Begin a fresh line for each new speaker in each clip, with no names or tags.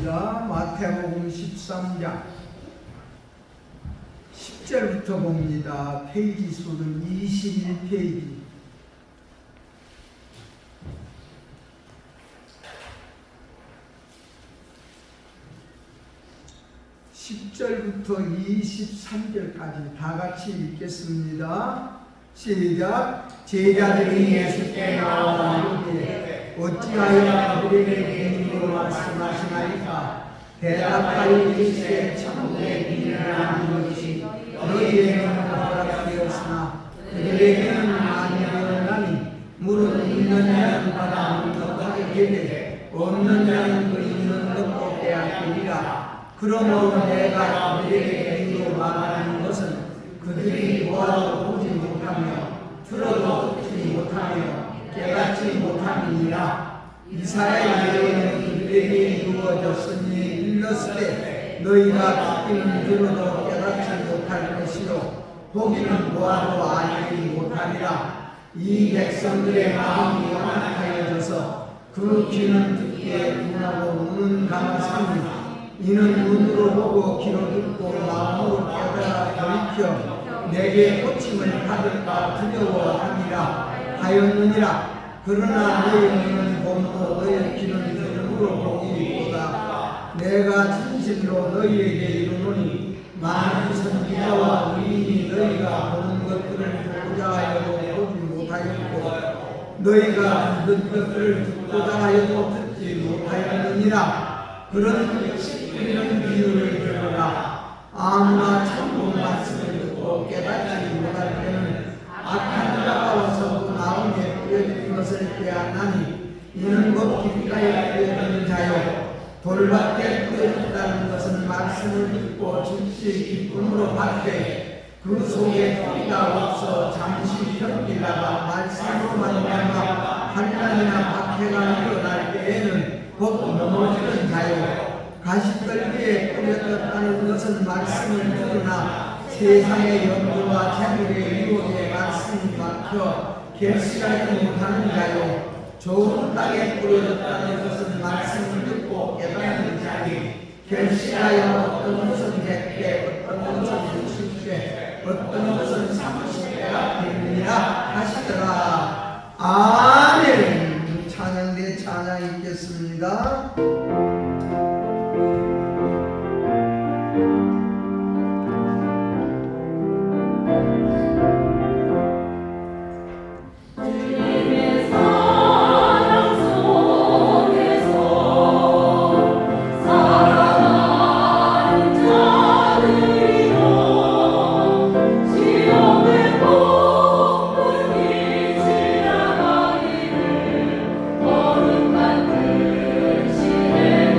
읽겠습니다. 마태복음 13장 10절부터 봅니다. 페이지 수는 21페이지. (10절부터) (23절까지) 다 같이 읽겠습니다. 시작. 제자들이 예수께 나와 이르되 어찌하여 그들에게 비유로 말씀하시나이까? 대답하여 이르시되 천국의 비밀을 아는 것이 너희에게는 허락되었으나 그들에게는 아니하였나니 무릇 있는 자는 받아 문득하게 되되 없는 자는 그 있는 것도 빼앗기리라. 그러므로 내가 그들에게 비유로 말하는 것은 그들이 보아도 보지 못하며 들어도 듣지 못하며 깨닫지 못함이니라. 이사야의 예언은 그들에게 이루어졌으니 일렀으되 너희가 듣기는 들어도 깨닫지 못할 것이요 보기는 보아도 알지 못하리라. 이 백성들의 마음이 완악하여져서 그 귀는 듣기에 둔하고 눈은 감상이 이는 눈으로 보고 귀로 듣고 마음으로 깨달아 돌이켜 내게 고침을 받을까 두려워하니라 하였느니라. 그러나 너희 눈은 봄도 너희 귀는 들음으로 보기보다 내가 진실로 너희에게 이르노니 많은 선지자와 의인이 너희가 보는 것들을 보고자 하여도 보지 못하였고 너희가 듣는 것들을 듣고자 하여도 듣지 못하였느니라. 그런 비유를 들으라. 아무나 참고 말씀을 듣고 깨닫지 못할 때는 악한 자가 와서 그 마음에 뿌려진 것을 빼앗나니 이는 곧 길가에 뿌려진 자요 돌밭에 뿌려졌다는 것은 말씀을 듣고 즉시 기쁨으로 받되 그 속에 뿌리가 없어 잠시 견디다가 말씀으로 말미암아 환난이나 박해가 일어날 때에는 곧 넘어지는 자요 가시떨기에 뿌려졌다는 것은 말씀을 들으나 세상의 염려와 재물의 유혹에 말씀이 막혀 결실하지 못하는 자요 좋은 땅에 뿌려졌다는 것은 말씀을 듣고 깨닫는 자니 결실하여 어떤 것은 100배 어떤 것은 60배 어떤 것은 30배가 되느니라 하시더라. 아멘. 찬양대 찬양 읽겠습니다.
거룩한 그 시대의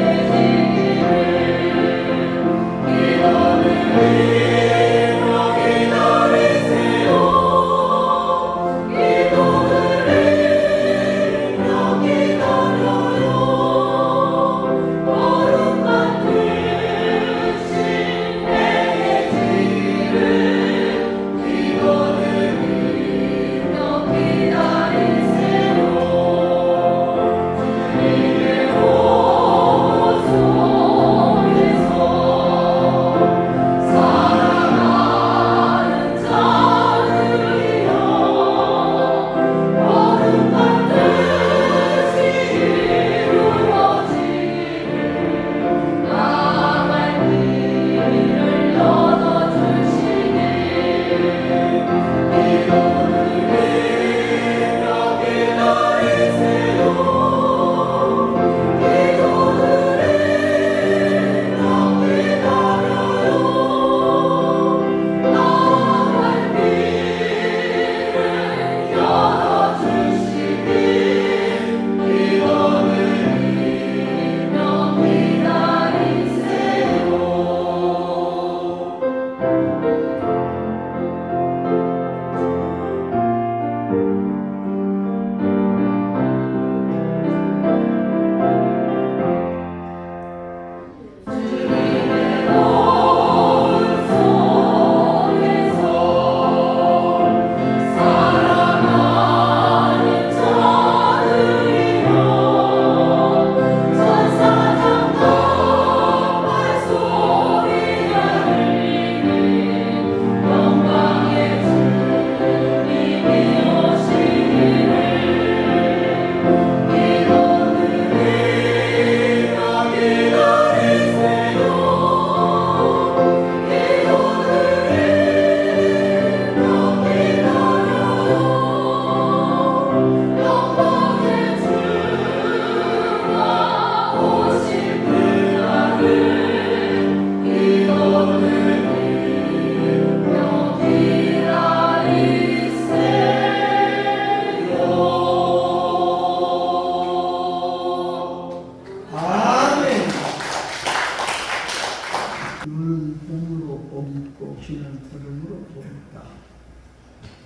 보시는 걸음으로 보인다.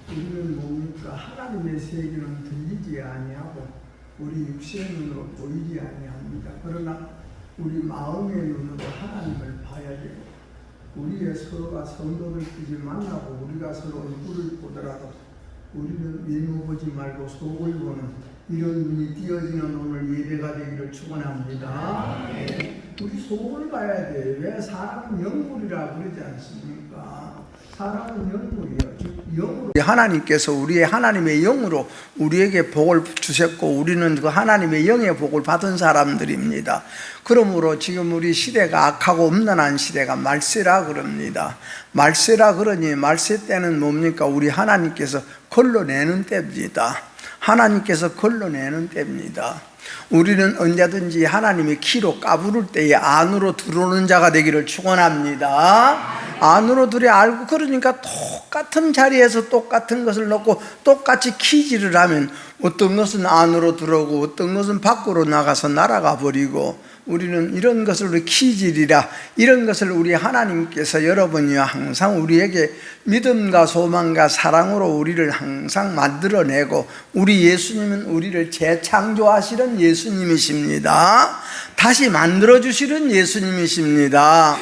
우리는 뭡니까? 하나님의 세계는 들리지 아니하고 우리 육신의 눈으로 보이지 아니합니다. 그러나 우리 마음의 눈으로 하나님을 봐야 되고, 우리의 서로가 성도들끼리 만나고 우리가 서로 얼굴을 보더라도 우리는 외모 보지 말고 속을 보는 이런 눈이 띄어지는 오늘 예배가 되기를 축원합니다. 우리 속을 봐야 돼. 왜? 사람은 영물이라 그러지 않습니까? 사람은 영물이요. 즉 영으로 하나님께서 우리의 하나님의 영으로 우리에게 복을 주셨고, 우리는 그 하나님의 영의 복을 받은 사람들입니다. 그러므로 지금 우리 시대가 악하고 음란한 시대가 말세라 그럽니다. 말세라 그러니 말세 때는 뭡니까? 우리 하나님께서 걸러내는 때입니다. 하나님께서 걸러내는 때입니다. 우리는 언제든지 하나님의 키로 까부를 때에 안으로 들어오는 자가 되기를 축원합니다. 안으로 들여 알고, 그러니까 똑같은 자리에서 똑같은 것을 넣고 똑같이 키질을 하면 어떤 것은 안으로 들어오고 어떤 것은 밖으로 나가서 날아가 버리고, 우리는 이런 것을 우리 키질이라, 이런 것을 우리 하나님께서 여러분이 항상 우리에게 믿음과 소망과 사랑으로 우리를 항상 만들어내고, 우리 예수님은 우리를 재창조하시는 예수님이십니다. 다시 만들어주시는 예수님이십니다.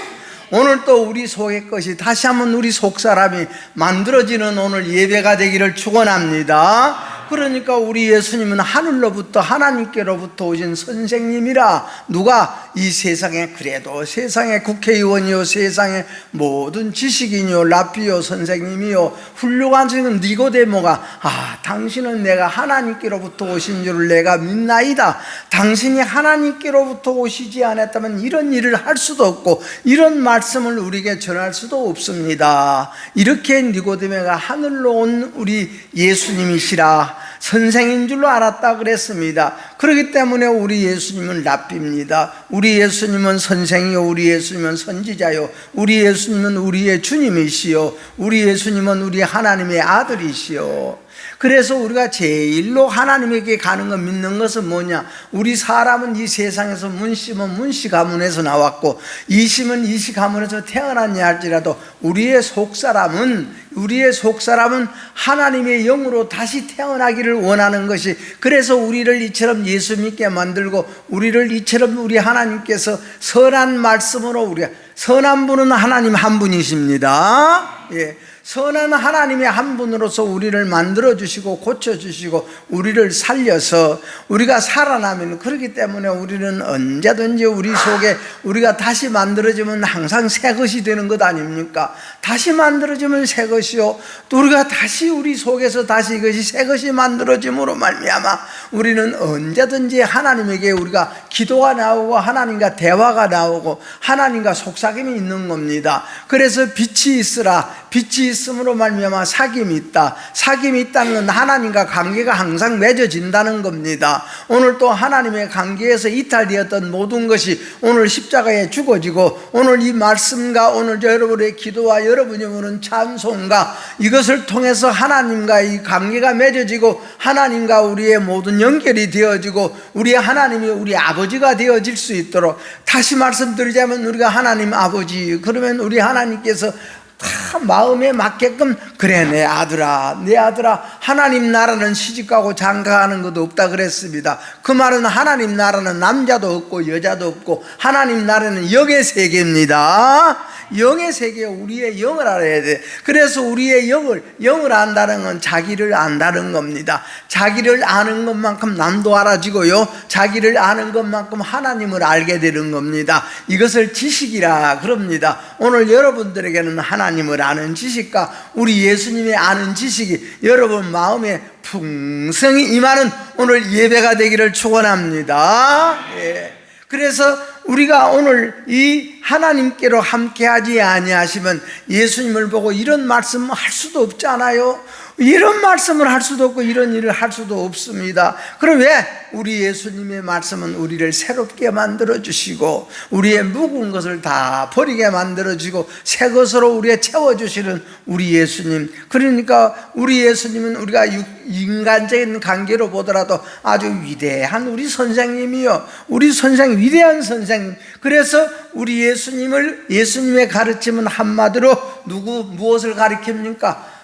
오늘 또 우리 속의 것이 다시 한번 우리 속 사람이 만들어지는 오늘 예배가 되기를 축원합니다. 그러니까 우리 예수님은 하늘로부터 하나님께로부터 오신 선생님이라. 누가? 이 세상에, 그래도 세상의 국회의원이요, 세상의 모든 지식인이요, 랍비요, 선생님이요, 훌륭한 선생님 니고데모가 당신은 내가 하나님께로부터 오신 줄을 내가 믿나이다. 당신이 하나님께로부터 오시지 않았다면 이런 일을 할 수도 없고 이런 말씀을 우리에게 전할 수도 없습니다. 이렇게 니고데모가 하늘로 온 우리 예수님이시라, 선생인 줄로 알았다 그랬습니다. 그렇기 때문에 우리 예수님은 랍비입니다. 우리 예수님은 선생이요, 우리 예수님은 선지자요, 우리 예수님은 우리의 주님이시요, 우리 예수님은 우리 하나님의 아들이시요. 그래서 우리가 제일로 하나님에게 가는 거 믿는 것은 뭐냐? 우리 사람은 이 세상에서 문심은 문씨 가문에서 나왔고 이심은 이씨 가문에서 태어났냐 할지라도 우리의 속사람은 하나님의 영으로 다시 태어나기를 원하는 것이, 그래서 우리를 이처럼 예수 믿게 만들고 우리를 이처럼 우리 하나님께서 선한 말씀으로, 우리가 선한 분은 하나님 한 분이십니다. 선한 하나님의 한 분으로서 우리를 만들어주시고 고쳐주시고 우리를 살려서 우리가 살아나면, 그렇기 때문에 우리는 언제든지 우리 속에 우리가 다시 만들어지면 항상 새 것이 되는 것 아닙니까? 다시 만들어지면 새 것이요, 또 우리가 다시 우리 속에서 다시 이것이 새 것이 만들어짐으로 말미암아 우리는 언제든지 하나님에게 우리가 기도가 나오고 하나님과 대화가 나오고 하나님과 속삭임이 있는 겁니다. 그래서 빛이 있으라, 빛이 있음으로 말미암아 사귐이 있다. 사귐이 있다는 건 하나님과 관계가 항상 맺어진다는 겁니다. 오늘 또 하나님의 관계에서 이탈되었던 모든 것이 오늘 십자가에 죽어지고, 오늘 이 말씀과 오늘 여러분의 기도와 여러분이 보는 찬송과 이것을 통해서 하나님과 이 관계가 맺어지고 하나님과 우리의 모든 연결이 되어지고 우리 하나님이 우리 아버지가 되어질 수 있도록, 다시 말씀드리자면 우리가 하나님 아버지, 그러면 우리 하나님께서 다 마음에 맞게끔, 그래 내 아들아 하나님 나라는 시집가고 장가가는 것도 없다 그랬습니다. 그 말은 하나님 나라는 남자도 없고 여자도 없고 하나님 나라는 영의 세계입니다. 영의 세계, 우리의 영을 알아야 돼. 그래서 우리의 영을 안다는 건 자기를 안다는 겁니다. 자기를 아는 것만큼 남도 알아지고요, 자기를 아는 것만큼 하나님을 알게 되는 겁니다. 이것을 지식이라 그럽니다. 오늘 여러분들에게는 하나님을 아는 지식과 우리 예수님의 아는 지식이 여러분 마음에 풍성히 임하는 오늘 예배가 되기를 축원합니다. 그래서 우리가 오늘 이 하나님께로 함께하지 아니하시면 예수님을 보고 이런 말씀 할 수도 없잖아요. 이런 말씀을 할 수도 없고 이런 일을 할 수도 없습니다. 그럼 왜? 우리 예수님의 말씀은 우리를 새롭게 만들어주시고 우리의 묵은 것을 다 버리게 만들어주고 새 것으로 우리에 채워주시는 우리 예수님. 그러니까 우리 예수님은 우리가 인간적인 관계로 보더라도 아주 위대한 우리 선생님이요, 우리 선생, 위대한 선생님. 그래서 우리 예수님의 가르침은 한마디로 무엇을 가르칩니까?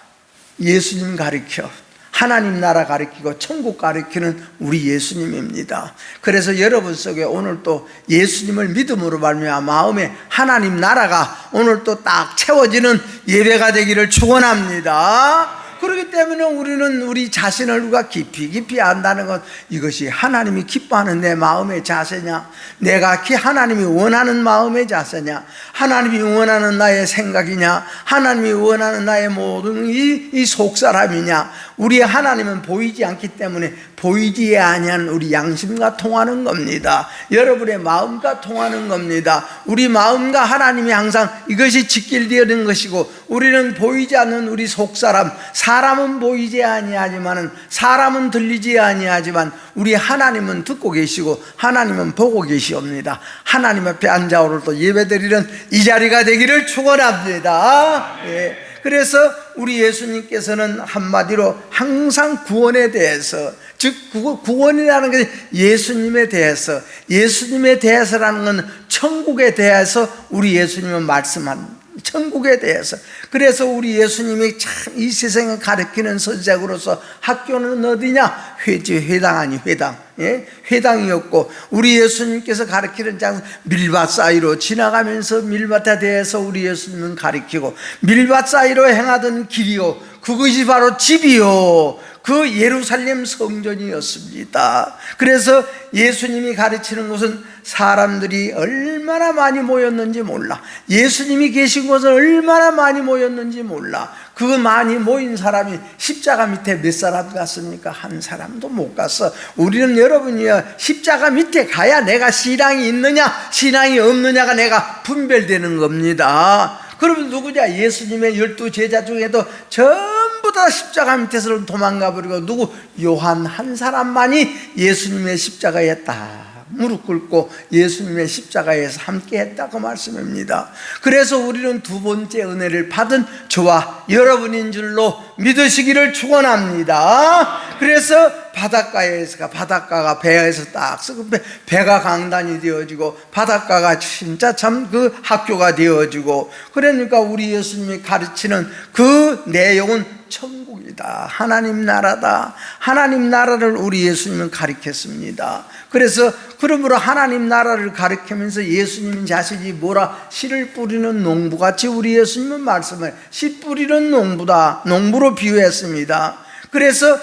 예수님 가르쳐, 하나님 나라 가르치고 천국 가르치는 우리 예수님입니다. 그래서 여러분 속에 오늘 또 예수님을 믿음으로 말미암아 마음에 하나님 나라가 오늘 또 딱 채워지는 예배가 되기를 축원합니다. 그렇기 때문에 우리는 우리 자신을 우리가 깊이 안다는 것, 이것이 하나님이 기뻐하는 내 마음의 자세냐, 내가 하나님이 원하는 마음의 자세냐, 하나님이 원하는 나의 생각이냐, 하나님이 원하는 나의 모든 이 속사람이냐. 우리 하나님은 보이지 않기 때문에 보이지 아니한 우리 양심과 통하는 겁니다. 여러분의 마음과 통하는 겁니다. 우리 마음과 하나님이 항상 이것이 직결되는 것이고, 우리는 보이지 않는 우리 속사람, 사람은 보이지 아니하지만, 사람은 들리지 아니하지만 우리 하나님은 듣고 계시고 하나님은 보고 계시옵니다. 하나님 앞에 앉아 오늘 또 예배드리는 이 자리가 되기를 축원합니다. 예. 그래서 우리 예수님께서는 한마디로 항상 구원에 대해서, 즉 구원이라는 것이 예수님에 대해서, 예수님에 대해서라는 건 천국에 대해서 우리 예수님은 말씀한 천국에 대해서. 그래서 우리 예수님이 참 이 세상에 가르치는 선생으로서 학교는 어디냐? 회당 아니 회당. 예? 회당이었고, 우리 예수님께서 가르치는 장 밀밭 사이로 지나가면서 밀밭에 대해서 우리 예수님은 가르치고, 밀밭 사이로 행하던 길이요, 그것이 바로 집이요, 그 예루살렘 성전이었습니다. 그래서 예수님이 가르치는 것은 사람들이 얼마나 많이 모였는지 몰라, 예수님이 계신 곳은 얼마나 많이 모였는지 몰라. 그 많이 모인 사람이 십자가 밑에 몇 사람 갔습니까? 한 사람도 못 갔어. 우리는 여러분이요, 십자가 밑에 가야 내가 신앙이 있느냐 신앙이 없느냐가 내가 분별되는 겁니다. 그러면 누구냐? 예수님의 12 제자 중에도 전부 다 십자가 밑에서 도망가 버리고, 누구? 요한 한 사람만이 예수님의 십자가에 딱 무릎 꿇고 예수님의 십자가에서 함께 했다고 말씀입니다. 그래서 우리는 두 번째 은혜를 받은 저와 여러분인 줄로 믿으시기를 축원합니다. 그래서 바닷가가 배에서 딱 쓰고 배가 강단이 되어지고 바닷가가 진짜 참 그 학교가 되어지고, 그러니까 우리 예수님이 가르치는 그 내용은 천국이다, 하나님 나라다. 하나님 나라를 우리 예수님은 가르쳤습니다. 그래서 그러므로 하나님 나라를 가르치면서 예수님 자신이 뭐라? 씨를 뿌리는 농부같이 우리 예수님은 말씀을, 씨 뿌리는 농부다, 농부로 비유했습니다. 그래서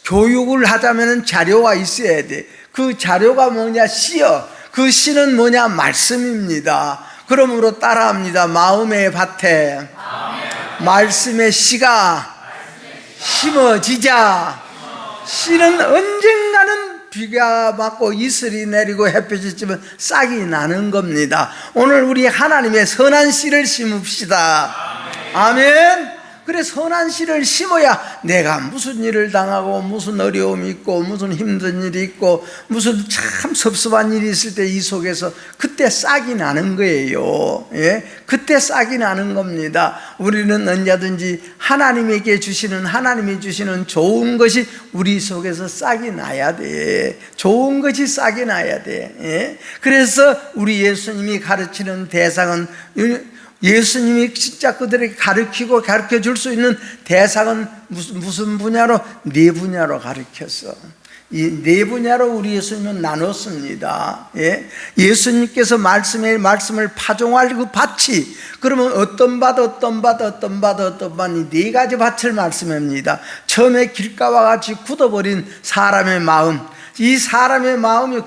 교육을 하자면 자료가 있어야 돼. 그 자료가 뭐냐? 씨요. 그 씨는 뭐냐? 말씀입니다. 그러므로 따라합니다. 마음의 밭에 말씀의 씨가 심어지자. 씨는 언젠가는 비가 맞고 이슬이 내리고 햇볕이 찌면 싹이 나는 겁니다. 오늘 우리 하나님의 선한 씨를 심읍시다. 아멘. 그래, 선한 씨를 심어야 내가 무슨 일을 당하고 무슨 어려움이 있고 무슨 힘든 일이 있고 무슨 참 섭섭한 일이 있을 때 이 속에서 그때 싹이 나는 거예요. 예? 그때 싹이 나는 겁니다. 우리는 언제든지 하나님이 주시는 좋은 것이 우리 속에서 싹이 나야 돼. 좋은 것이 싹이 나야 돼. 예? 그래서 우리 예수님이 가르치는 대상은, 예수님이 진짜 그들에게 가르쳐 줄 수 있는 대상은 무슨 분야로? 네 분야로 가르쳤어. 이 네 분야로 우리 예수님은 나눴습니다. 예? 예수님께서 말씀을 파종할 그 밭이, 그러면 어떤 밭, 이 네 가지 밭을 말씀합니다. 처음에 길가와 같이 굳어버린 사람의 마음, 이 사람의 마음이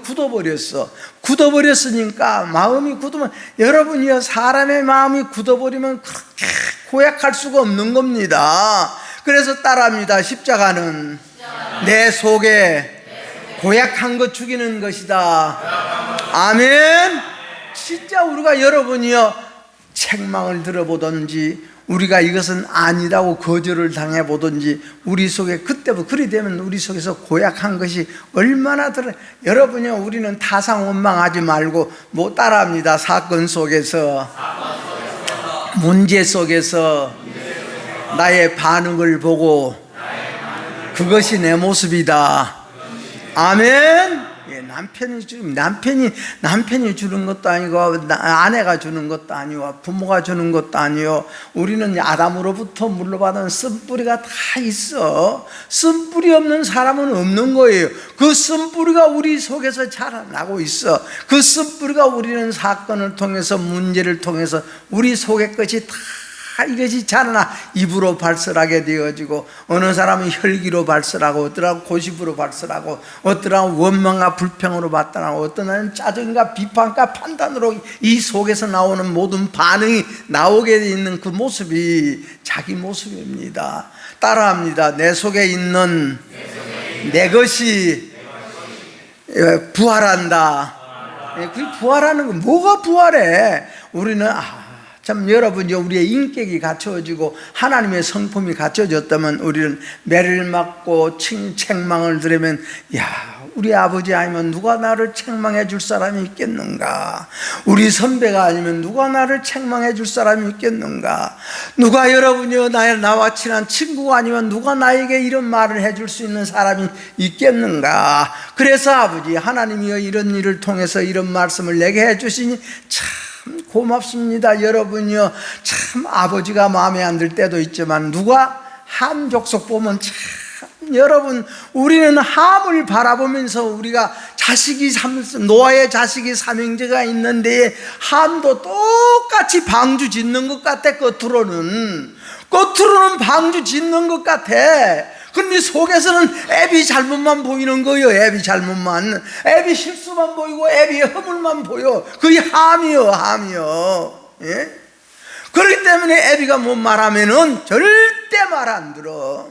굳어버렸으니까, 마음이 굳으면, 여러분이요, 사람의 마음이 굳어버리면 그렇게 고약할 수가 없는 겁니다. 그래서 따라합니다. 십자가는 내 속에 고약한 것 죽이는 것이다. 아멘. 진짜 우리가, 여러분이요, 책망을 들어보든지 우리가 이것은 아니라고 거절을 당해보든지 우리 속에 그때부터 그리 되면 우리 속에서 고약한 것이 얼마나 들어. 여러분요, 우리는 타상 원망하지 말고 뭐 따라합니다. 사건 속에서, 문제 속에서 나의 반응을 보고 그것이 내 모습이다. 아멘. 예, 남편이 주는 것도 아니고 아내가 주는 것도 아니고 부모가 주는 것도 아니요. 우리는 아담으로부터 물러받은 쓴뿌리가 다 있어. 쓴뿌리 없는 사람은 없는 거예요. 그 쓴뿌리가 우리 속에서 자라나고 있어. 그 쓴뿌리가 우리는 사건을 통해서, 문제를 통해서 우리 속의 것이 다 이것이 자라나 입으로 발설하게 되어지고, 어느 사람은 혈기로 발설하고, 어떠한 고집으로 발설하고, 어떠한 원망과 불평으로 발달하고, 어떠한 짜증과 비판과 판단으로 이 속에서 나오는 모든 반응이 나오게 있는 그 모습이 자기 모습입니다. 따라합니다. 내 속에 있는 내 것이 부활한다. 그 부활하는 거, 뭐가 부활해? 우리는 참 여러분이 우리의 인격이 갖춰지고 하나님의 성품이 갖춰졌다면 우리는 매를 맞고 책망을 들으면, 야, 우리 아버지 아니면 누가 나를 책망해 줄 사람이 있겠는가? 우리 선배가 아니면 누가 나를 책망해 줄 사람이 있겠는가? 누가 여러분이요, 나와 친한 친구가 아니면 누가 나에게 이런 말을 해줄 수 있는 사람이 있겠는가? 그래서 아버지 하나님이여, 이런 일을 통해서 이런 말씀을 내게 해주시니 참 고맙습니다. 여러분이요, 참 아버지가 마음에 안 들 때도 있지만 누가 함 족속 보면 참, 여러분, 우리는 함을 바라보면서 우리가 노아의 자식이 삼형제가 있는데 함도 똑같이 방주 짓는 것 같아. 겉으로는 방주 짓는 것 같아. 근데 속에서는 애비 잘못만 보이는 거예요. 애비 잘못만, 애비 실수만 보이고 애비 허물만 보여. 그게 함이요. 예? 그렇기 때문에 애비가 못 말하면은 절대 말 안 들어.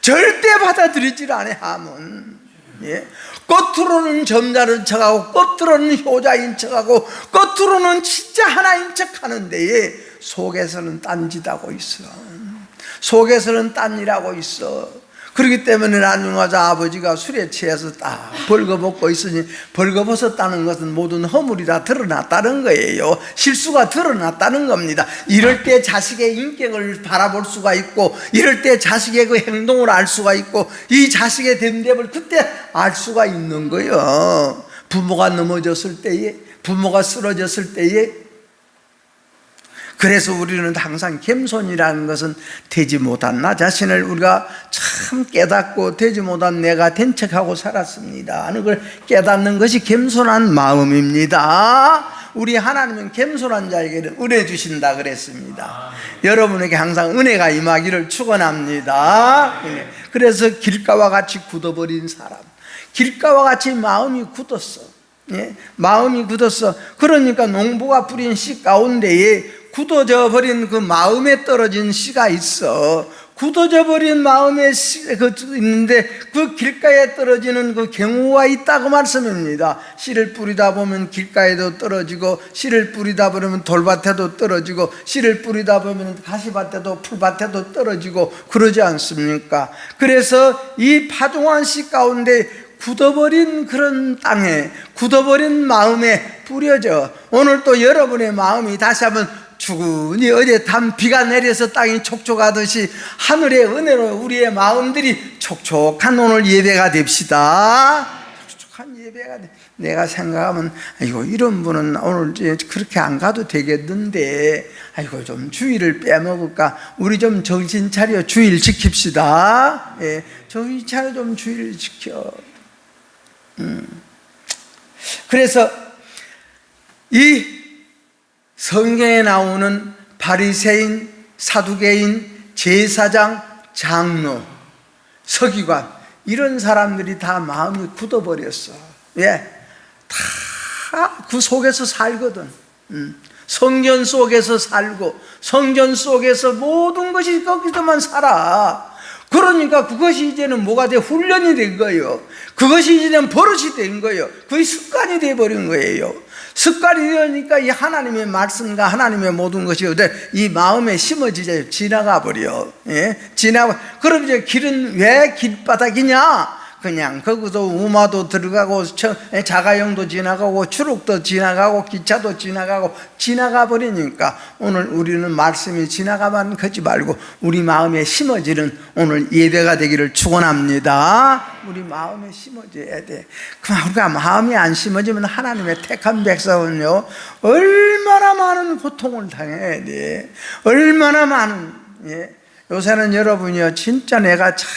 절대 받아들이질 않아, 함은. 예? 겉으로는 점잖은 척하고, 겉으로는 효자인 척하고, 겉으로는 진짜 하나인 척하는데 속에서는 딴짓하고 있어. 속에서는 딴 일하고 있어. 그렇기 때문에 나중에 아버지가 술에 취해서 딱 벌거벗고 있으니, 벌거벗었다는 것은 모든 허물이 다 드러났다는 거예요. 실수가 드러났다는 겁니다. 이럴 때 자식의 인격을 바라볼 수가 있고, 이럴 때 자식의 그 행동을 알 수가 있고, 이 자식의 됨됨을 그때 알 수가 있는 거예요. 부모가 넘어졌을 때에, 부모가 쓰러졌을 때에. 그래서 우리는 항상 겸손이라는 것은 되지 못한 나 자신을 우리가 참 깨닫고 되지 못한 내가 된 척하고 살았습니다 하는 걸 깨닫는 것이 겸손한 마음입니다. 우리 하나님은 겸손한 자에게는 은혜 주신다 그랬습니다. 여러분에게 항상 은혜가 임하기를 축원합니다. 그래서 길가와 같이 굳어버린 사람, 길가와 같이 마음이 굳었어. 예? 마음이 굳었어. 그러니까 농부가 뿌린 씨 가운데에 굳어져 버린 그 마음에 떨어진 씨가 있어. 굳어져 버린 마음에 씨가 있는데 그 길가에 떨어지는 그 경우가 있다고 말씀입니다. 씨를 뿌리다 보면 길가에도 떨어지고, 씨를 뿌리다 보면 돌밭에도 떨어지고, 씨를 뿌리다 보면 가시밭에도 풀밭에도 떨어지고 그러지 않습니까? 그래서 이 파종한 씨 가운데 굳어버린 그런 땅에, 굳어버린 마음에 뿌려져. 오늘 또 여러분의 마음이 다시 한번 주근히 어제 비가 내려서 땅이 촉촉하듯이 하늘의 은혜로 우리의 마음들이 촉촉한 오늘 예배가 됩시다. 촉촉한 예배가 돼. 내가 생각하면, 아이고, 이런 분은 오늘 그렇게 안 가도 되겠는데, 아이고, 좀 주일을 빼먹을까? 우리 좀 정신 차려 주일 지킵시다. 예, 정신 차려 좀 주일 지켜. 그래서 이 성경에 나오는 바리새인, 사두개인, 제사장, 장로, 서기관, 이런 사람들이 다 마음이 굳어버렸어. 예, 다 그 속에서 살거든. 성전 속에서 살고, 성전 속에서 모든 것이 거기서만 살아.
그러니까 그것이 이제는 뭐가 돼? 훈련이 된 거예요. 그것이 이제는 버릇이 된 거예요. 그게 습관이 돼버린 거예요. 습관이 되니까 이 하나님의 말씀과 하나님의 모든 것이 이 마음에 심어지죠. 지나가 버려. 예? 그럼 이제 길은 왜 길바닥이냐? 그냥 거기서 우마도 들어가고 자가용도 지나가고 추록도 지나가고 기차도 지나가 버리니까 오늘 우리는 말씀이 지나가만 가지 말고 우리 마음에 심어지는 오늘 예배가 되기를 축원합니다. 우리 마음에 심어져야 돼. 그럼 우리가 마음이 안 심어지면 하나님의 택한 백성은요 얼마나 많은 고통을 당해야 돼. 얼마나 많은. 요새는 여러분이요 진짜 내가 참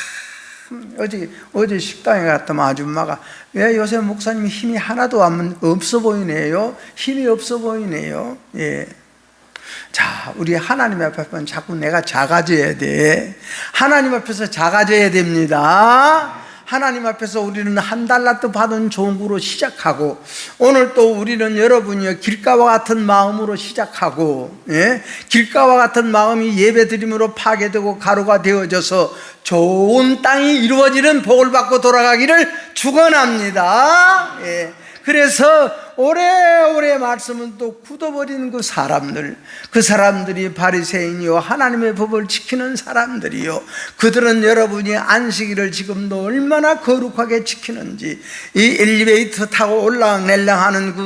어제 식당에 갔더만 아줌마가 왜 요새 목사님이 힘이 하나도 없어 보이네요. 힘이 없어 보이네요. 예. 자, 우리 하나님 앞에서는 자꾸 내가 작아져야 돼. 하나님 앞에서 작아져야 됩니다. 하나님 앞에서 우리는 $1 받은 종구로 시작하고 오늘 또 우리는 여러분이요 길가와 같은 마음으로 시작하고 길가와 같은 마음이 예배드림으로 파괴되고 가루가 되어져서 좋은 땅이 이루어지는 복을 받고 돌아가기를 축원합니다. 그래서 오래오래 말씀은 또 굳어버리는 그 사람들이 바리새인이요 하나님의 법을 지키는 사람들이요 그들은 여러분이 안식일을 지금도 얼마나 거룩하게 지키는지 이 엘리베이터 타고 올랑내랑하는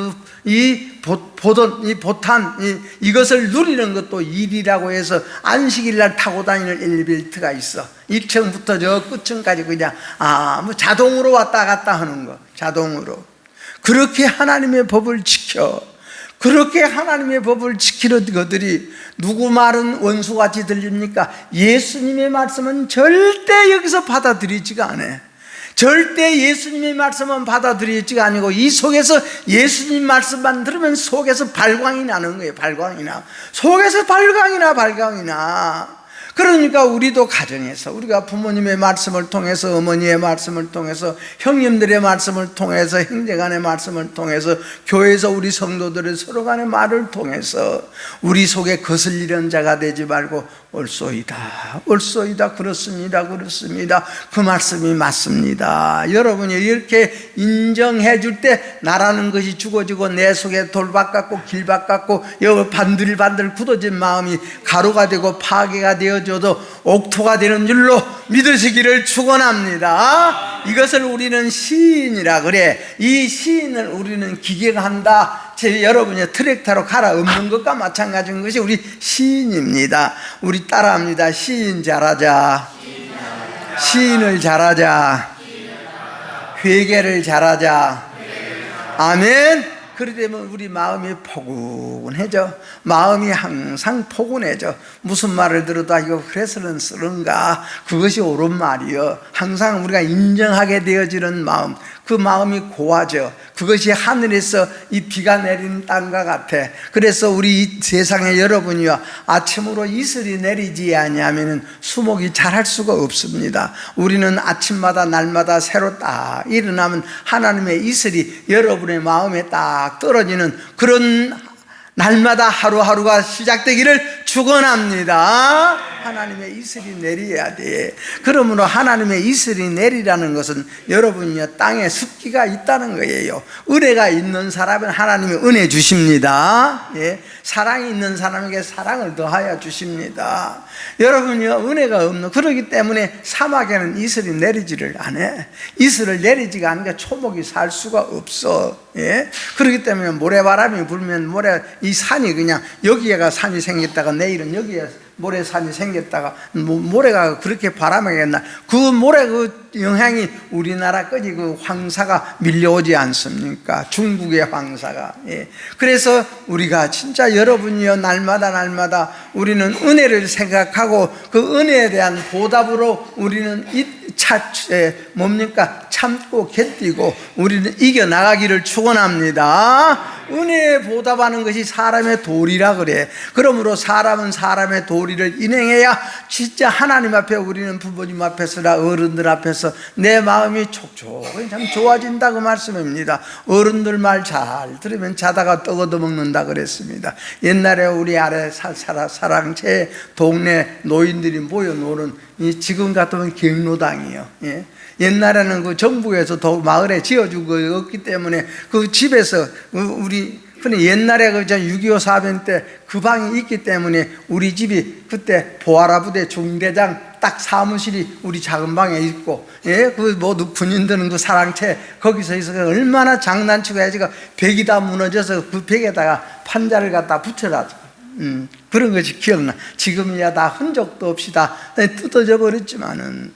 보탄 이것을 누리는 것도 일이라고 해서 안식일날 타고 다니는 엘리베이터가 있어. 1층부터 저 끝층까지 그냥 자동으로 왔다 갔다 하는 거. 자동으로. 그렇게 하나님의 법을 지켜. 그렇게 하나님의 법을 지키는 것들이 누구 말은 원수같이 들립니까? 예수님의 말씀은 절대 여기서 받아들이지가 않아요. 절대 예수님의 말씀은 받아들이지가 아니고 이 속에서 예수님 말씀만 들으면 속에서 발광이 나는 거예요. 속에서 발광이 나. 그러니까 우리도 가정에서 우리가 부모님의 말씀을 통해서 어머니의 말씀을 통해서 형님들의 말씀을 통해서 형제간의 말씀을 통해서 교회에서 우리 성도들의 서로 간의 말을 통해서 우리 속에 거슬리는 자가 되지 말고 옳소이다 그렇습니다 그 말씀이 맞습니다. 여러분이 이렇게 인정해 줄 때 나라는 것이 죽어지고 내 속에 돌밭 같고 길밭 같고 여기 반들반들 굳어진 마음이 가루가 되고 파괴가 되어져도 옥토가 되는 줄로 믿으시기를 축원합니다. 이것을 우리는 시인이라 그래. 이 시인을 우리는 기계가 한다. 여러분이 트랙터로 갈아엎는 것과 마찬가지인 것이 우리 시인입니다. 우리 따라합니다. 시인 잘하자. 시인을 잘하자. 회개를 잘하자. 아멘. 그러되면 우리 마음이 포근해져. 마음이 항상 포근해져. 무슨 말을 들어도 이거 그래서는 쓰는가? 그것이 옳은 말이요. 항상 우리가 인정하게 되어지는 마음, 그 마음이 고와져. 그것이 하늘에서 이 비가 내리는 땅과 같아. 그래서 우리 이 세상에 여러분이요 아침으로 이슬이 내리지 아니하면 수목이 자랄 수가 없습니다. 우리는 아침마다 날마다 새로 딱 일어나면 하나님의 이슬이 여러분의 마음에 딱 떨어지는 그런 날마다 하루하루가 시작되기를 축원합니다. 하나님의 이슬이 내려야 돼. 그러므로 하나님의 이슬이 내리라는 것은 여러분이 땅에 습기가 있다는 거예요. 은혜가 있는 사람은 하나님이 은혜 주십니다. 사랑이 있는 사람에게 사랑을 더하여 주십니다. 여러분이 은혜가 없는, 그렇기 때문에 사막에는 이슬이 내리지를 않아. 이슬을 내리지가 않으니까 초목이 살 수가 없어. 그렇기 때문에 모래바람이 불면 이 산이 그냥 여기에가 산이 생겼다가 내일은 여기에 모래산이 생겼다가 모래가 그렇게 바람에겠나. 그 모래 그 영향이 우리나라까지 그 황사가 밀려오지 않습니까? 중국의 황사가. 그래서 우리가 진짜 여러분이요 날마다 우리는 은혜를 생각하고 그 은혜에 대한 보답으로 우리는 참고 견디고 우리는 이겨나가기를 축원합니다. 은혜에 보답하는 것이 사람의 도리라 그래. 그러므로 사람은 사람의 도리를 인행해야 진짜 하나님 앞에, 우리는 부모님 앞에서나 어른들 앞에서 내 마음이 촉촉히 참 좋아진다, 그 말씀입니다. 어른들 말 잘 들으면 자다가 떡 얻어먹는다 그랬습니다. 옛날에 우리 아래 사랑채 동네 노인들이 모여 노는, 지금 같으면 경로당이요. 예? 옛날에는 그 정부에서 마을에 지어준 거 없기 때문에 그 집에서 우리, 근데 옛날에 그 6.25 사변 때 그 방이 있기 때문에 우리 집이 그때 보아라 부대 중대장 딱 사무실이 우리 작은 방에 있고, 예, 그 모두 군인들은 그 사랑채 거기서 있어서 얼마나 장난치고 해야지. 벽이 다 무너져서 그 벽에다가 판자를 갖다 붙여놨죠. 그런 것이 기억나. 지금이야 다 흔적도 없이 다 뜯어져 버렸지만은,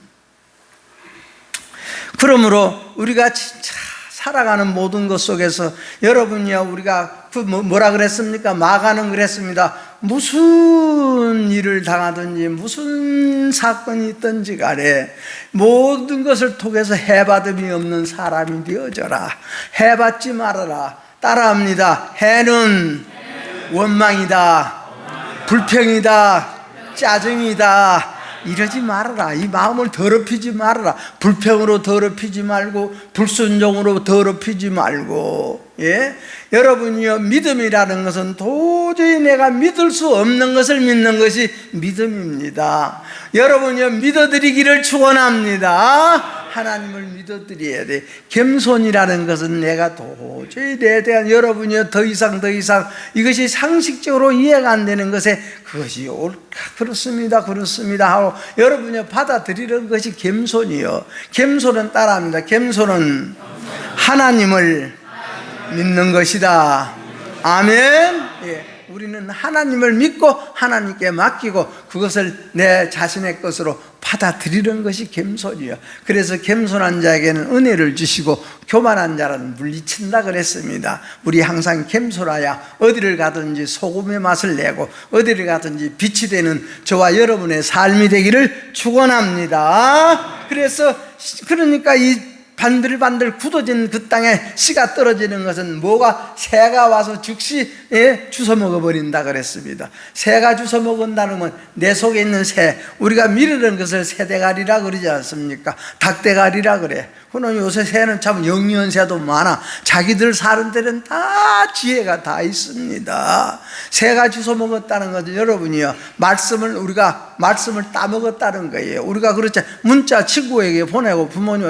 그러므로 우리가 진짜 살아가는 모든 것 속에서 여러분이요, 우리가 그 뭐라 그랬습니까? 마가는 그랬습니다. 무슨 일을 당하든지 무슨 사건이 있든지 간에 모든 것을 통해서 해받음이 없는 사람이 되어져라. 해받지 말아라. 따라합니다. 해는 원망이다, 불평이다, 짜증이다. 이러지 말아라. 이 마음을 더럽히지 말아라. 불평으로 더럽히지 말고, 불순종으로 더럽히지 말고, 예? 여러분이요, 믿음이라는 것은 도저히 내가 믿을 수 없는 것을 믿는 것이 믿음입니다. 여러분이요, 믿어드리기를 축원합니다. 하나님을 믿어드려야 돼. 겸손이라는 것은 내가 도저히 내에 대한, 여러분이요, 더 이상 이것이 상식적으로 이해가 안 되는 것에 그것이 옳까, 그렇습니다 하고 여러분이요, 받아들이는 것이 겸손이요. 겸손은 따라합니다. 겸손은 하나님을 믿는 것이다. 아멘. 예. 우리는 하나님을 믿고 하나님께 맡기고 그것을 내 자신의 것으로 받아들이는 것이 겸손이요. 그래서 겸손한 자에게는 은혜를 주시고 교만한 자는 물리친다 그랬습니다. 우리 항상 겸손하여 어디를 가든지 소금의 맛을 내고 어디를 가든지 빛이 되는 저와 여러분의 삶이 되기를 축원합니다. 그래서 그러니까 이 반들반들 굳어진 그 땅에 씨가 떨어지는 것은 뭐가, 새가 와서 즉시 주워 먹어버린다 그랬습니다. 새가 주워 먹은다는 건 내 속에 있는 새, 우리가 미르는 것을 새대가리라 그러지 않습니까? 닭대가리라 그래. 그러나 요새 새는 참 영리한 새도 많아. 자기들 사는 데는 다 지혜가 다 있습니다. 새가 주워 먹었다는 것은 여러분이요, 우리가 말씀을 따먹었다는 거예요. 우리가 그렇죠. 문자 친구에게 보내고 부모님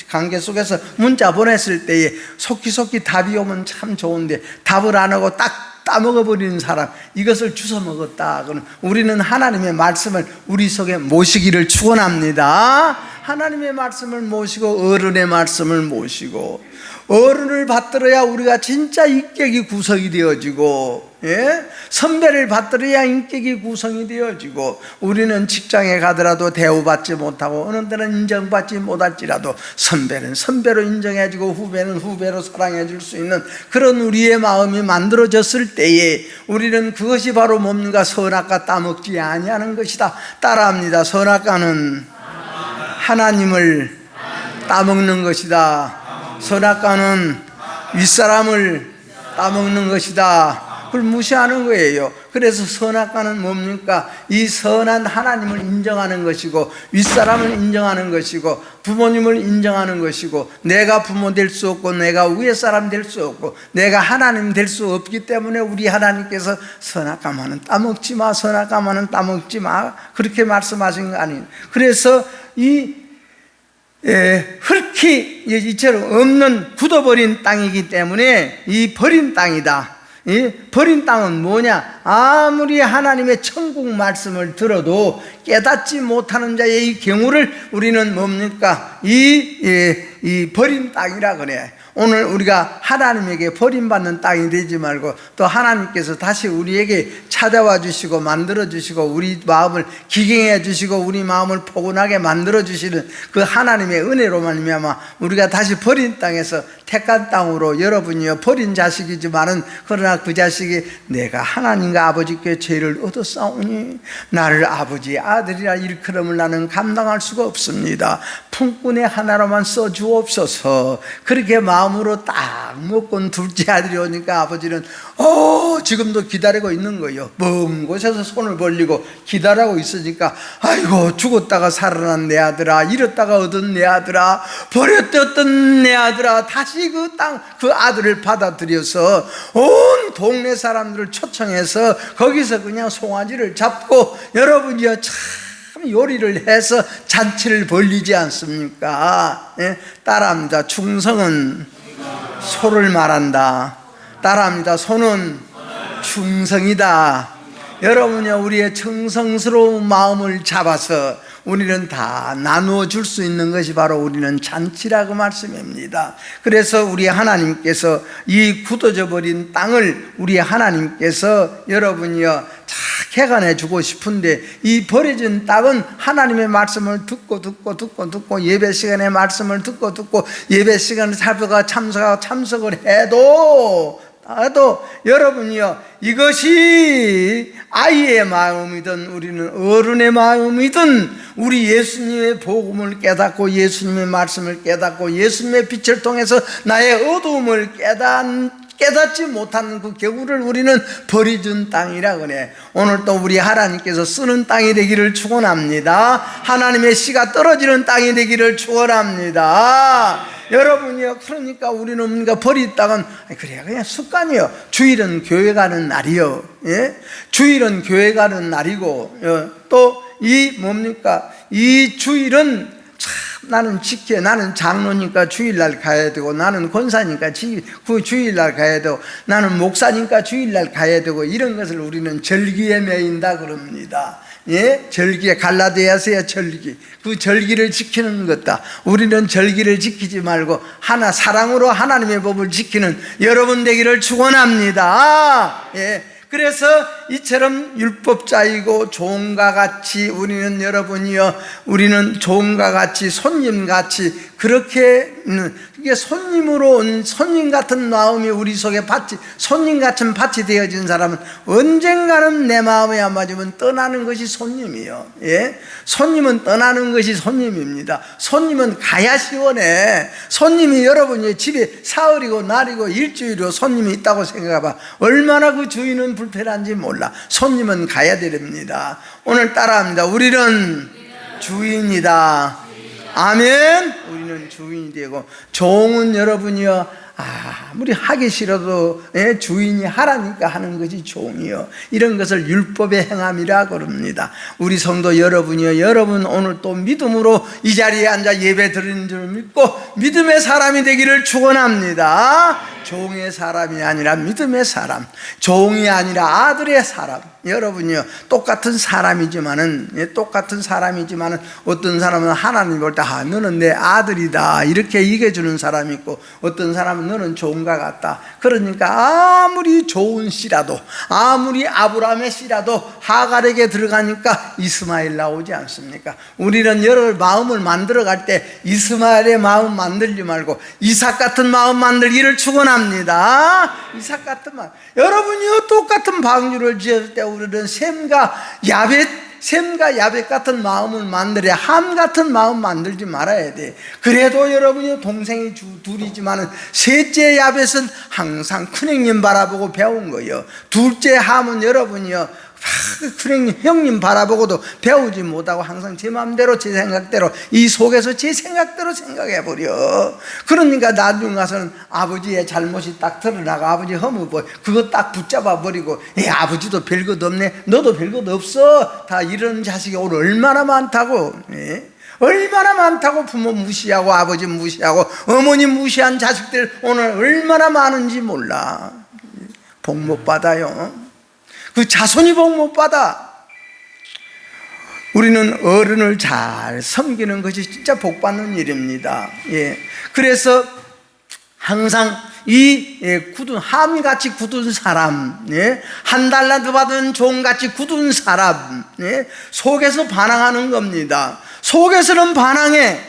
관계 속에서 문자 보냈을 때에 속히 답이 오면 참 좋은데 답을 안 하고 딱 따먹어버리는 사람, 이것을 주워 먹었다. 우리는 하나님의 말씀을 우리 속에 모시기를 축원합니다. 하나님의 말씀을 모시고 어른의 말씀을 모시고 어른을 받들어야 우리가 진짜 인격이 구성이 되어지고, 예? 선배를 받들어야 인격이 구성이 되어지고, 우리는 직장에 가더라도 대우받지 못하고 어느 때는 인정받지 못할지라도 선배는 선배로 인정해주고 후배는 후배로 사랑해줄 수 있는 그런 우리의 마음이 만들어졌을 때에 우리는 그것이 바로 뭡니까? 선악과 따먹지 아니하는 것이다. 따라합니다. 선악과는 하나님을 따먹는 것이다. 선악과는 윗사람을 따먹는 것이다. 그걸 무시하는 거예요. 그래서 선악과는 뭡니까? 이 선한 하나님을 인정하는 것이고 윗사람을 인정하는 것이고 부모님을 인정하는 것이고, 내가 부모 될 수 없고 내가 위에 사람 될 수 없고 내가 하나님 될 수 없기 때문에 우리 하나님께서 선악과만은 따먹지 마, 선악과만은 따먹지 마, 그렇게 말씀하신 거 아니에요. 그래서 흙이 이처럼 없는 굳어버린 땅이기 때문에 이 버린 땅이다. 이 버린 땅은 뭐냐? 아무리 하나님의 천국 말씀을 들어도 깨닫지 못하는 자의 이 경우를 우리는 뭡니까? 이 버린 땅이라 그래. 오늘 우리가 하나님에게 버림받는 땅이 되지 말고 또 하나님께서 다시 우리에게 찾아와 주시고 만들어 주시고 우리 마음을 기경해 주시고 우리 마음을 포근하게 만들어 주시는 그 하나님의 은혜로 말미암아 우리가 다시 버린 땅에서 택한 땅으로 여러분이요 버린 자식이지만은 그러나 그 자식이 내가 하나님과 아버지께 죄를 얻었사오니 나를 아버지 아들이라 일컬음을 나는 감당할 수가 없습니다. 품꾼의 하나로만 써주옵소서. 그렇게 마음으로 딱 먹고 둘째 아들이 오니까 아버지는 지금도 기다리고 있는 거예요. 먼 곳에서 손을 벌리고 기다리고 있으니까 아이고 죽었다가 살아난 내 아들아, 잃었다가 얻은 내 아들아, 버렸던 내 아들아, 다시 그 땅, 그 아들을 받아들여서 온 동네 사람들을 초청해서 거기서 그냥 송아지를 잡고 여러분이요 참 요리를 해서 잔치를 벌리지 않습니까? 예? 따라합니다. 충성은 소를 말한다. 따라합니다. 소는 충성이다. 여러분이요 우리의 정성스러운 마음을 잡아서 우리는 다 나누어 줄 수 있는 것이 바로 우리는 잔치라고 말씀입니다. 그래서 우리 하나님께서 이 굳어져 버린 땅을 우리 하나님께서 여러분이요 다 개간해 주고 싶은데 이 버려진 땅은 하나님의 말씀을 듣고 예배 시간에 말씀을 듣고 예배 시간에 참석을 해도 여러분이요 이것이 아이의 마음이든 우리는 어른의 마음이든 우리 예수님의 복음을 깨닫고 예수님의 말씀을 깨닫고 예수님의 빛을 통해서 나의 어두움을 깨닫지 못하는 그 겨울을 우리는 버려진 땅이라 그래. 오늘 또 우리 하나님께서 쓰는 땅이 되기를 축원합니다. 하나님의 씨가 떨어지는 땅이 되기를 축원합니다. 여러분이요 그러니까 우리는 뭔가 버린 땅은 그래야 그냥 습관이요. 주일은 교회 가는 날이요. 예? 주일은 교회 가는 날이고 또 이 뭡니까? 이 주일은 참 나는 지켜. 나는 장로니까 주일날 가야 되고 나는 권사니까 그 주일날 가야 되고 나는 목사니까 주일날 가야 되고 이런 것을 우리는 절기에 매인다 그럽니다. 예? 절기에 갈라디아서의 절기 그 절기를 지키는 것다. 우리는 절기를 지키지 말고 사랑으로 하나님의 법을 지키는 여러분 되기를 축원합니다. 예. 그래서 이처럼 율법자이고 종과 같이 우리는 여러분이요 우리는 종과 같이 손님같이 그렇게 이게 손님으로 온 손님 같은 마음이 우리 속에 손님 같은 밭이 되어진 사람은 언젠가는 내 마음에 안 맞으면 떠나는 것이 손님이요. 예? 손님은 떠나는 것이 손님입니다. 손님은 가야 시원해. 손님이 여러분이 집에 사흘이고 날이고 일주일이고 손님이 있다고 생각해봐. 얼마나 그 주인은 불편한지 몰라. 손님은 가야 됩니다. 오늘 따라합니다. 우리는 주인이다. 아멘. 우리는 주인이 되고 종은 여러분이요 아무리 하기 싫어도 주인이 하라니까 하는 것이 종이요. 이런 것을 율법의 행함이라 그럽니다. 우리 성도 여러분이요 여러분 오늘 또 믿음으로 이 자리에 앉아 예배 드리는 줄 믿고 믿음의 사람이 되기를 축원합니다. 종의 사람이 아니라 믿음의 사람, 종이 아니라 아들의 사람. 여러분이요 똑같은 사람이지만은 어떤 사람은 하나님 볼 때 너는 내 아들이다 이렇게 얘기해주는 사람이 있고 어떤 사람은 너는 종과 같다. 그러니까 아무리 좋은 씨라도 아무리 아브라함의 씨라도 하갈에게 들어가니까 이스마엘 나오지 않습니까? 우리는 여러 마음을 만들어갈 때 이스마엘의 마음 만들지 말고 이삭 같은 마음 만들기를 축원합니다. 이삭 같은 마음. 여러분이요 똑같은 방주를 지을 때 우리는 셈과 야벳 같은 마음을 만들어야 함 같은 마음 만들지 말아야 돼. 그래도 여러분이 동생이 둘이지만 셋째 야벳은 항상 큰형님 바라보고 배운 거예요. 둘째 함은 여러분이요 큰형님 형님 바라보고도 배우지 못하고 항상 제 마음대로 제 생각대로 이 속에서 제 생각대로 생각해버려. 그러니까 나중 가서는 아버지의 잘못이 딱 드러나고 아버지 허물 그거 딱 붙잡아 버리고 아버지도 별것 없네 너도 별것 없어 다 이런 자식이 오늘 얼마나 많다고. 얼마나 많다고. 부모 무시하고 아버지 무시하고 어머니 무시한 자식들 오늘 얼마나 많은지 몰라. 복 못 받아요. 그 자손이 복 못 받아. 우리는 어른을 잘 섬기는 것이 진짜 복 받는 일입니다. 예. 그래서 항상 이 굳은 함같이 굳은 사람, 한 달란트 받은 종같이 굳은 사람 속에서 반항하는 겁니다. 속에서는 반항해.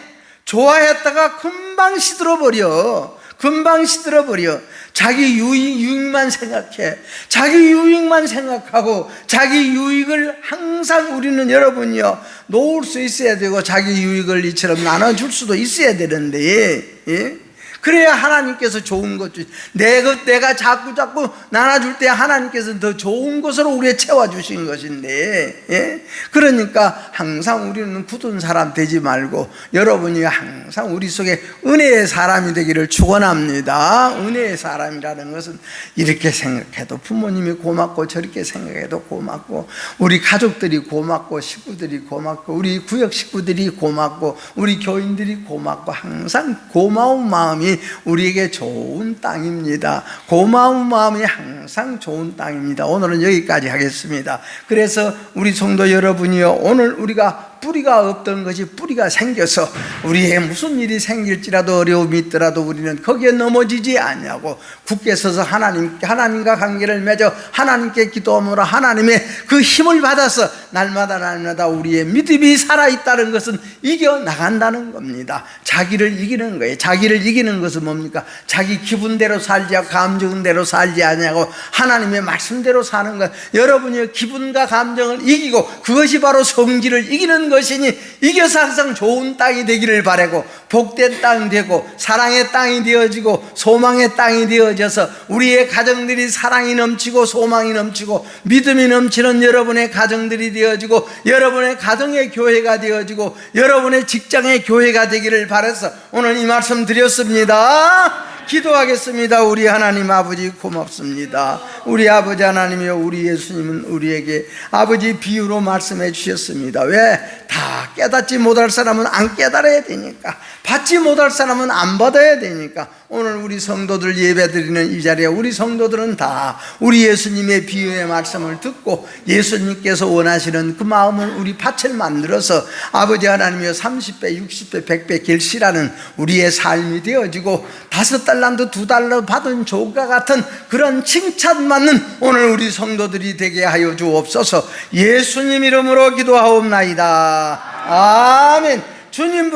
좋아했다가 금방 시들어 버려. 금방 시들어버려. 자기 유익만 생각해. 자기 유익만 생각하고 자기 유익을 항상 우리는 여러분이요 놓을 수 있어야 되고 자기 유익을 이처럼 나눠줄 수도 있어야 되는데, 예? 그래야 하나님께서 좋은 것 주시. 내가 자꾸 나눠줄 때 하나님께서 더 좋은 것으로 우리에 채워주신 것인데, 예? 그러니까 항상 우리는 굳은 사람 되지 말고 여러분이 항상 우리 속에 은혜의 사람이 되기를 축원합니다. 은혜의 사람이라는 것은 이렇게 생각해도 부모님이 고맙고 저렇게 생각해도 고맙고 우리 가족들이 고맙고 식구들이 고맙고 우리 구역 식구들이 고맙고 우리 교인들이 고맙고 항상 고마운 마음이 우리에게 좋은 땅입니다. 고마운 마음이 항상 좋은 땅입니다. 오늘은 여기까지 하겠습니다. 그래서 우리 성도 여러분이요, 오늘 우리가 뿌리가 없던 것이 뿌리가 생겨서 우리의 무슨 일이 생길지라도 어려움이 있더라도 우리는 거기에 넘어지지 않냐고 굳게 서서 하나님과 관계를 맺어 하나님께 기도함으로 하나님의 그 힘을 받아서 날마다 우리의 믿음이 살아있다는 것은 이겨나간다는 겁니다. 자기를 이기는 거예요. 자기를 이기는 것은 뭡니까? 자기 기분대로 살지 않고 감정대로 살지 않냐고 하나님의 말씀대로 사는 것. 여러분이 기분과 감정을 이기고 그것이 바로 성질을 이기는 것이니 이겨서 항상 좋은 땅이 되기를 바라고 복된 땅 되고 사랑의 땅이 되어지고 소망의 땅이 되어져서 우리의 가정들이 사랑이 넘치고 소망이 넘치고 믿음이 넘치는 여러분의 가정들이 되어지고 여러분의 가정의 교회가 되어지고 여러분의 직장의 교회가 되기를 바라서 오늘 이 말씀 드렸습니다. 기도하겠습니다. 우리 하나님 아버지 고맙습니다. 우리 아버지 하나님이여, 우리 예수님은 우리에게 아버지 비유로 말씀해 주셨습니다. 왜? 다 깨닫지 못할 사람은 안 깨달아야 되니까, 받지 못할 사람은 안 받아야 되니까. 오늘 우리 성도들 예배드리는 이 자리에 우리 성도들은 다 우리 예수님의 비유의 말씀을 듣고 예수님께서 원하시는 그 마음을 우리 밭을 만들어서 아버지 하나님이여 30배, 60배, 100배 결실하는 우리의 삶이 되어지고 5달란트, 2달러 받은 조과 같은 그런 칭찬받는 오늘 우리 성도들이 되게 하여 주옵소서. 예수님 이름으로 기도하옵나이다. 아멘. 주님